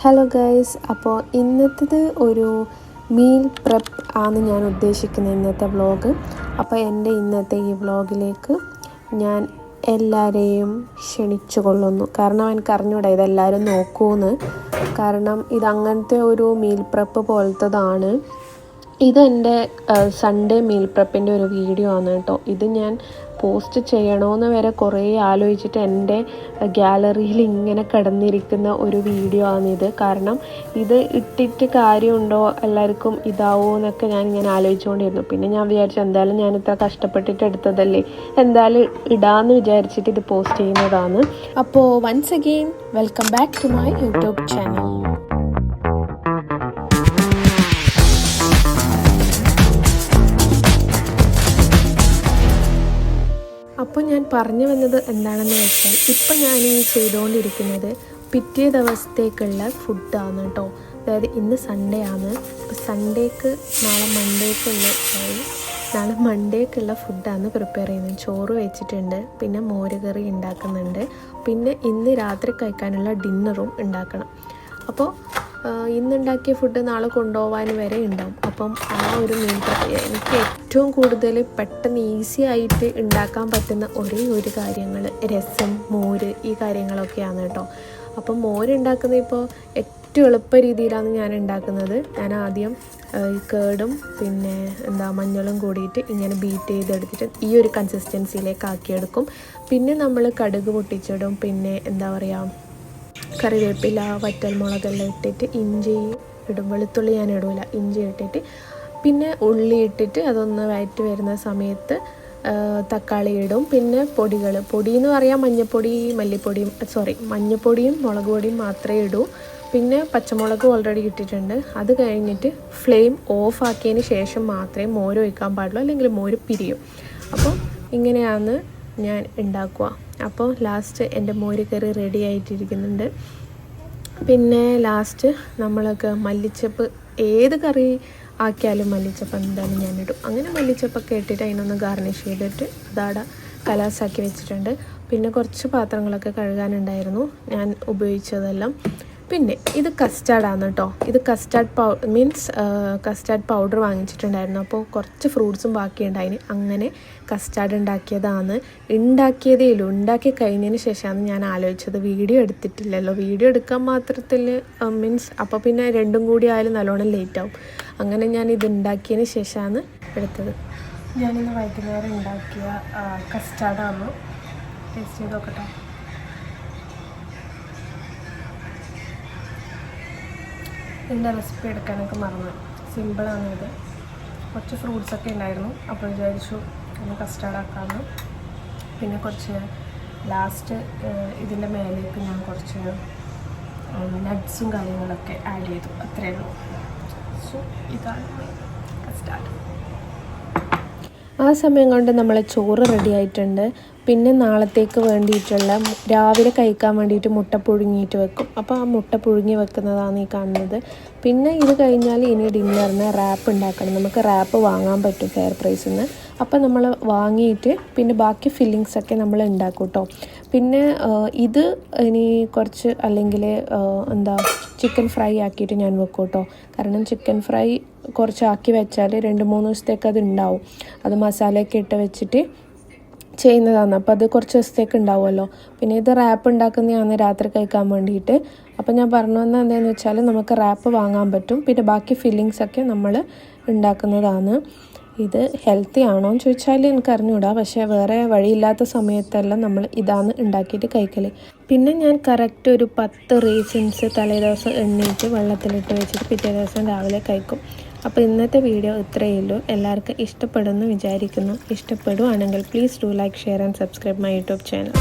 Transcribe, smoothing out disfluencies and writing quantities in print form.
Hello guys, അപ്പോൾ ഇന്നത്തേത് ഒരു meal prep ആണ് ഞാൻ ഉദ്ദേശിക്കുന്നത് ഇന്നത്തെ വ്ളോഗ്. അപ്പോൾ എൻ്റെ ഇന്നത്തെ ഈ വ്ളോഗിലേക്ക് ഞാൻ എല്ലാവരെയും ക്ഷണിച്ചു കൊള്ളുന്നു. കാരണം എനിക്ക് അറിഞ്ഞൂടാ ഇതെല്ലാവരും നോക്കൂന്ന്. കാരണം ഇതങ്ങനത്തെ ഒരു മീൽ പ്രെപ്പ് പോലത്തതാണ്. ഇതെൻ്റെ സൺഡേ മീൽ പ്രെപ്പിൻ്റെ ഒരു വീഡിയോ ആണ് കേട്ടോ. ഇത് ഞാൻ പോസ്റ്റ് ചെയ്യണമെന്ന് വരെ കുറേ ആലോചിച്ചിട്ട് എൻ്റെ ഗാലറിയിൽ ഇങ്ങനെ കിടന്നിരിക്കുന്ന ഒരു വീഡിയോ ആണിത്. കാരണം ഇത് ഇട്ടിട്ട് കാര്യമുണ്ടോ, എല്ലാവർക്കും ഇതാവോ എന്നൊക്കെ ഞാൻ ഇങ്ങനെ ആലോചിച്ചുകൊണ്ടിരുന്നു. പിന്നെ ഞാൻ വിചാരിച്ചു എന്തായാലും ഞാൻ ഇത്ര കഷ്ടപ്പെട്ടിട്ട് എടുത്തതല്ലേ, എന്തായാലും ഇടാമെന്ന് വിചാരിച്ചിട്ട് ഇത് പോസ്റ്റ് ചെയ്യുന്നതാണ്. അപ്പോൾ once again welcome back to my YouTube channel. അപ്പോൾ ഞാൻ പറഞ്ഞു വന്നത് എന്താണെന്ന് വെച്ചാൽ, ഇപ്പം ഞാൻ ഈ ചെയ്തുകൊണ്ടിരിക്കുന്നത് പിറ്റേ ദിവസത്തേക്കുള്ള ഫുഡാണ് കേട്ടോ. അതായത് ഇന്ന് സൺഡേ ആണ്. അപ്പോൾ സൺഡേക്ക് നാളെ മൺഡേക്കുള്ള ഫുഡാണ് പ്രിപ്പയർ ചെയ്യുന്നത്. ചോറ് വെച്ചിട്ടുണ്ട്, പിന്നെ മോരുകറി ഉണ്ടാക്കുന്നുണ്ട്, പിന്നെ ഇന്ന് രാത്രി കഴിക്കാനുള്ള ഡിന്നറും ഉണ്ടാക്കണം. അപ്പോൾ ഇന്നുണ്ടാക്കിയ ഫുഡ് നാളെ കൊണ്ടുപോകാൻ വരെ ഉണ്ടാവും. അപ്പം ആ ഒരു മീൻ കറി എനിക്ക് ഏറ്റവും കൂടുതൽ പെട്ടെന്ന് ഈസി ആയിട്ട് ഉണ്ടാക്കാൻ പറ്റുന്ന ഒരേ ഒരു കാര്യങ്ങൾ രസം, മോര്, ഈ കാര്യങ്ങളൊക്കെയാണ് കേട്ടോ. അപ്പം മോരുണ്ടാക്കുന്നത് ഇപ്പോൾ ഏറ്റവും എളുപ്പ രീതിയിലാണ് ഞാൻ ഉണ്ടാക്കുന്നത്. ഞാൻ ആദ്യം ഈ കേടും പിന്നെ മഞ്ഞളും കൂടിയിട്ട് ഇങ്ങനെ ബീറ്റ് ചെയ്തെടുത്തിട്ട് ഈ ഒരു കൺസിസ്റ്റൻസിയിലേക്ക് ആക്കിയെടുക്കും. പിന്നെ നമ്മൾ കടുക് പൊട്ടിച്ചിടും, പിന്നെ കറിവേപ്പില, വറ്റൽമുളകെല്ലാം ഇട്ടിട്ട് ഇഞ്ചി ഇടും. വെളുത്തുള്ളി ഞാൻ ഇടില്ല, ഇഞ്ചി ഇട്ടിട്ട് പിന്നെ ഉള്ളി ഇട്ടിട്ട് അതൊന്ന് വഴറ്റി വരുന്ന സമയത്ത് തക്കാളി ഇടും. പിന്നെ പൊടി എന്ന് പറയാൻ മഞ്ഞപ്പൊടിയും മുളക് പൊടിയും മാത്രമേ ഇടൂ. പിന്നെ പച്ചമുളക് ഓൾറെഡി ഇട്ടിട്ടുണ്ട്. അത് കഴിഞ്ഞിട്ട് ഫ്ലെയിം ഓഫ് ആക്കിയതിന് ശേഷം മാത്രമേ മോര് ഒഴിക്കാൻ പാടുള്ളൂ, അല്ലെങ്കിൽ മോര് പിരിയും. അപ്പോൾ ഇങ്ങനെയാണ് ഞാൻ ഉണ്ടാക്കുക. അപ്പോൾ ലാസ്റ്റ് എൻ്റെ മോര് കറി റെഡി ആയിട്ടിരിക്കുന്നുണ്ട്. പിന്നെ ലാസ്റ്റ് നമ്മളൊക്കെ മല്ലിച്ചപ്പ്, ഏത് കറി ആക്കിയാലും മല്ലിച്ചപ്പ് എന്തായാലും ഞാനിടും. അങ്ങനെ മല്ലിച്ചപ്പൊക്കെ ഇട്ടിട്ട് അതിനൊന്ന് ഗാർണിഷ് ചെയ്തിട്ട് അതവിടെ കലാസാക്കി വെച്ചിട്ടുണ്ട്. പിന്നെ കുറച്ച് പാത്രങ്ങളൊക്കെ കഴുകാനുണ്ടായിരുന്നു ഞാൻ ഉപയോഗിച്ചതെല്ലാം. പിന്നെ ഇത് കസ്റ്റാർഡാണ് കേട്ടോ. ഇത് കസ്റ്റാർഡ് പൗഡർ വാങ്ങിച്ചിട്ടുണ്ടായിരുന്നു. അപ്പോൾ കുറച്ച് ഫ്രൂട്ട്സും ബാക്കിയുണ്ടായിന്. അങ്ങനെ കസ്റ്റാർഡ് ഉണ്ടാക്കിയതാണ്. ഉണ്ടാക്കി കഴിഞ്ഞതിന് ശേഷമാണ് ഞാൻ ആലോചിച്ചത് വീഡിയോ എടുത്തിട്ടില്ലല്ലോ. വീഡിയോ എടുക്കാൻ മാത്രത്തിൽ അപ്പോൾ പിന്നെ രണ്ടും കൂടി ആയാലും നല്ലോണം ലേറ്റാവും. അങ്ങനെ ഞാൻ ഇത് ഉണ്ടാക്കിയതിന് ശേഷമാണ് എടുത്തത്. ഞാനിന്ന് വൈകുന്നേരം ഉണ്ടാക്കിയ കസ്റ്റാർഡാണ്. ടേസ്റ്റ് ചെയ്ത് നോക്കട്ടെ. ഇതിൻ്റെ റെസിപ്പി എടുക്കാനൊക്കെ മറന്നു. സിമ്പിളാണ് ഇത്. കുറച്ച് ഫ്രൂട്ട്സൊക്കെ ഉണ്ടായിരുന്നു, അപ്പോൾ വിചാരിച്ചു ഒന്ന് കസ്റ്റാർഡ് ആക്കാമെന്ന്. പിന്നെ കുറച്ച് ലാസ്റ്റ് ഇതിൻ്റെ മേലേക്ക് ഞാൻ കുറച്ച് നട്ട്സും കാര്യങ്ങളൊക്കെ ആഡ് ചെയ്തു, അത്രയേ ഉള്ളൂ. സോ ഇതാണ് കസ്റ്റാർഡ്. ആ സമയം കൊണ്ട് നമ്മളെ ചോറ് റെഡി ആയിട്ടുണ്ട്. പിന്നെ നാളത്തേക്ക് വേണ്ടിയിട്ടുള്ള രാവിലെ കഴിക്കാൻ വേണ്ടിയിട്ട് മുട്ട പുഴുങ്ങിയിട്ട് വെക്കും. അപ്പോൾ ആ മുട്ട പുഴുങ്ങി വെക്കുന്നതാണ് ഈ കാണുന്നത്. പിന്നെ ഇത് കഴിഞ്ഞാൽ ഇനി ഡിന്നറിന് റാപ്പ് ഉണ്ടാക്കണം. നമുക്ക് റാപ്പ് വാങ്ങാൻ പറ്റും ഫെയർ പ്രൈസിൽ നിന്ന്. അപ്പോൾ നമ്മൾ വാങ്ങിയിട്ട് പിന്നെ ബാക്കി ഫില്ലിങ്സൊക്കെ നമ്മൾ ഉണ്ടാക്കും കേട്ടോ. പിന്നെ ഇത് ഇനി കുറച്ച് അല്ലെങ്കിൽ ചിക്കൻ ഫ്രൈ ആക്കിയിട്ട് ഞാൻ വെക്കും കേട്ടോ. കാരണം ചിക്കൻ ഫ്രൈ കുറച്ചാക്കി വെച്ചാൽ 2-3 ദിവസത്തേക്ക് അത് ഉണ്ടാവും. അത് മസാലയൊക്കെ ഇട്ട് വെച്ചിട്ട് ചെയ്യുന്നതാണ്. അപ്പോൾ അത് കുറച്ച് ദിവസത്തേക്ക് ഉണ്ടാവുമല്ലോ. പിന്നെ ഇത് റാപ്പ് ഉണ്ടാക്കുന്നതാണ് രാത്രി കഴിക്കാൻ വേണ്ടിയിട്ട്. അപ്പോൾ ഞാൻ പറഞ്ഞു വന്നത് എന്താണെന്ന് വെച്ചാൽ നമുക്ക് റാപ്പ് വാങ്ങാൻ പറ്റും. പിന്നെ ബാക്കി ഫില്ലിങ്സൊക്കെ നമ്മൾ ഉണ്ടാക്കുന്നതാണ്. ഇത് ഹെൽത്തി ആണോ എന്ന് ചോദിച്ചാൽ എനിക്ക് അറിഞ്ഞൂടാ. പക്ഷേ വേറെ വഴിയില്ലാത്ത സമയത്തെല്ലാം നമ്മൾ ഇതാണ് ഉണ്ടാക്കിയിട്ട് കഴിക്കൽ. പിന്നെ ഞാൻ കറക്റ്റ് ഒരു 10 റീസിൻസ് തലേദിവസം എണ്ണീറ്റ് വെള്ളത്തിലിട്ട് വെച്ചിട്ട് പിറ്റേ ദിവസം രാവിലെ കഴിക്കും. അപ്പോൾ ഇന്നത്തെ വീഡിയോ ഇത്രയേ ഉള്ളൂ. എല്ലാവർക്കും ഇഷ്ടപ്പെടുമെന്ന് വിചാരിക്കുന്നു. ഇഷ്ടപ്പെടുവാണെങ്കിൽ please do like, share and subscribe my YouTube channel.